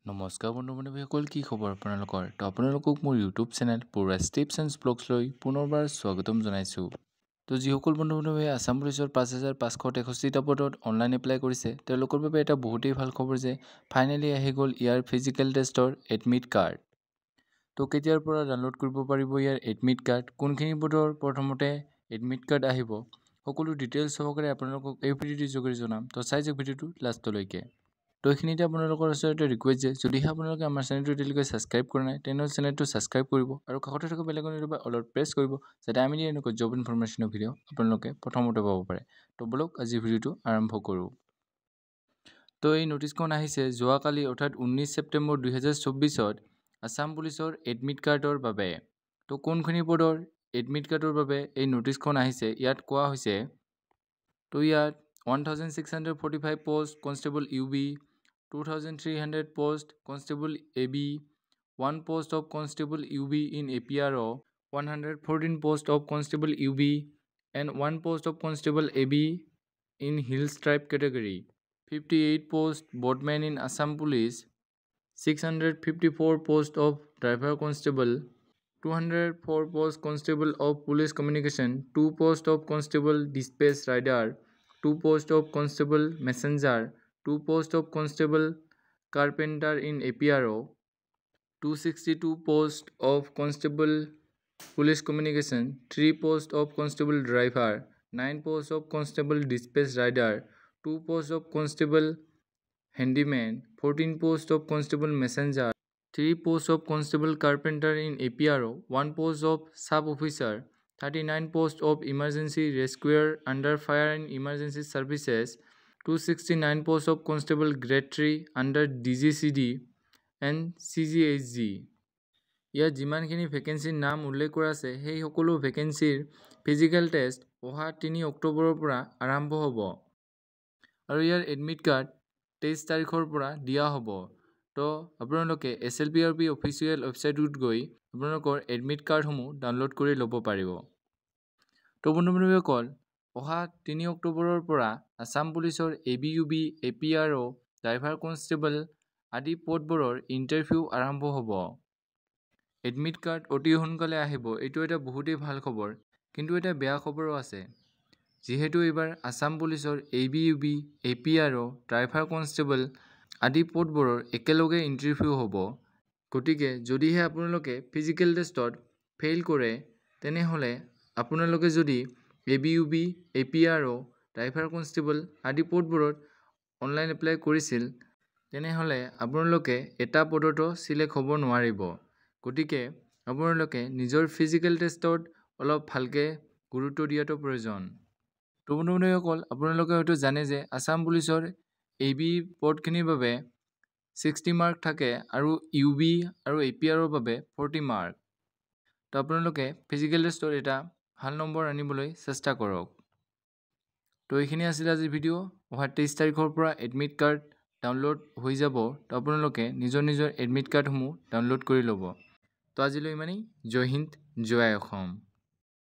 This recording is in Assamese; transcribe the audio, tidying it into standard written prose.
নমস্কাৰ বন্ধু-বান্ধৱীসকল, কি খবৰ আপোনালোকৰ? তো আপোনালোকক মোৰ ইউটিউব চেনেল পুৰাছ টিপছ এণ্ড ব্লগছলৈ পুনৰবাৰ স্বাগতম জনাইছোঁ। তো যিসকল বন্ধু-বান্ধৱীয়ে আছাম পুলিচৰ ৫,৫৬৩টা পদত অনলাইন এপ্লাই কৰিছে, তেওঁলোকৰ বাবে এটা বহুতেই ভাল খবৰ যে ফাইনেলি আহি গ'ল ইয়াৰ ফিজিকেল টেষ্টৰ এডমিট কাৰ্ড। তো কেতিয়াৰ পৰা ডাউনলোড কৰিব পাৰিব ইয়াৰ এডমিট কাৰ্ড, কোনখিনি পদৰ প্ৰথমতে এডমিট কাৰ্ড আহিব, সকলো ডিটেইলছ সহকাৰে আপোনালোকক এই ভিডিঅ'টোৰ যোগেৰে জনাম। তো চাই যাওক ভিডিঅ'টো লাষ্টলৈকে। তো এইখিনিতে আপোনালোকৰ ওচৰতে ৰিকুৱেষ্ট যে যদিহে আপোনালোকে আমাৰ চেনেলটো এতিয়ালৈকে ছাবস্ক্ৰাইব কৰা নাই, তেনেহ'লে চেনেলটো ছাবস্ক্ৰাইব কৰিব আৰু কাষতে থকা বেল আইকনটো অলপ প্ৰেছ কৰিব, যাতে আমি দিয়া এনেকুৱা জব ইনফৰমেশ্যনৰ ভিডিঅ' আপোনালোকে প্ৰথমতে পাব পাৰে। তো বলক আজি ভিডিঅ'টো আৰম্ভ কৰোঁ। তো এই নটিচখন আহিছে যোৱাকালি অৰ্থাৎ 19 ছেপ্টেম্বৰ 2024 আছাম পুলিচৰ এডমিট কাৰ্ডৰ বাবে। তো কোনখিনি পদৰ এডমিট কাৰ্ডৰ বাবে এই নটিচখন আহিছে, ইয়াত কোৱা হৈছে, তো ইয়াত 1645 post constable UB, 2300 post constable AB, 1 post of constable UB in APRO, 114 post of constable UB and 1 post of constable AB in Hills Tribe category, 58 post boatman in Assam Police, 654 post of driver constable, 204 post constable of police communication, 2 post of constable dispatch rider, 2 post of constable messenger, 2 post of constable carpenter in APRO, 262 post of constable police communication, 3 post of constable driver, 9 post of constable dispatch rider, 2 post of constable handyman, 14 post of constable messenger, 3 post of constable carpenter in APRO, 1 post of sub officer, 39 post of emergency rescuer under fire and emergency services, 269 posts of constable grade 3 under DGCD and CGHG। ইয়াত যিমানখিনি ভেকেঞ্চিৰ নাম উল্লেখ কৰা আছে, সেই সকলো ভেকেঞ্চিৰ ফিজিকেল টেষ্ট অহা 3 অক্টোবৰৰ পৰা আৰম্ভ হ'ব আৰু ইয়াৰ এডমিট কাৰ্ড 23 তাৰিখৰ পৰা দিয়া হ'ব। তো আপোনালোকে SLPRB অফিচিয়েল ৱেবছাইটত গৈ আপোনালোকৰ এডমিট কাৰ্ডসমূহ ডাউনলোড কৰি ল'ব পাৰিব। তো বন্ধু-বান্ধৱীসকল, অহা 3 অক্টোবৰৰ পৰা আছাম পুলিচৰ ABUB, APRO, ড্ৰাইভাৰ কনষ্টেবল আদি পদবোৰৰ ইণ্টাৰভিউ আৰম্ভ হ'ব। এডমিট কাৰ্ড অতি সোনকালে আহিব, এইটো এটা বহুতেই ভাল খবৰ। কিন্তু এটা বেয়া খবৰো আছে, যিহেতু এইবাৰ আছাম পুলিচৰ ABUB, APRO, ড্ৰাইভাৰ কনষ্টেবল আদি পদবোৰৰ একেলগে ইণ্টাৰভিউ হ'ব। গতিকে যদিহে আপোনালোকে ফিজিকেল টেষ্টত ফেইল কৰে, তেনেহ'লে আপোনালোকে যদি ABUB, APRO, ড্ৰাইভাৰ কনষ্টেবল আদি পদবোৰত অনলাইন এপ্লাই কৰিছিল, তেনেহ'লে আপোনালোকে এটা পদতো চিলেক্ট হ'ব নোৱাৰিব। গতিকে আপোনালোকে নিজৰ ফিজিকেল টেষ্টত অলপ ভালকৈ গুৰুত্ব দিয়াটো প্ৰয়োজন। তো বন্ধু-বান্ধৱীসকল, আপোনালোকে হয়তো জানে যে আছাম পুলিচৰ AB পদখিনিৰ বাবে 60 মাৰ্ক থাকে আৰু UB আৰু APRৰ বাবে 40 মাৰ্ক। তো আপোনালোকে ফিজিকেল টেষ্টত এটা ভাল নম্বৰ আনিবলৈ চেষ্টা কৰক। তো এইখিনি আছিল আজিৰ ভিডিঅ'। অহা 23 তাৰিখৰ পৰা এডমিট কাৰ্ড ডাউনলোড হৈ যাব। তো আপোনালোকে নিজৰ এডমিট কাৰ্ডসমূহ ডাউনলোড কৰি ল'ব। তো আজিলৈ ইমানেই। জয় হিন্দ, জয় অসম।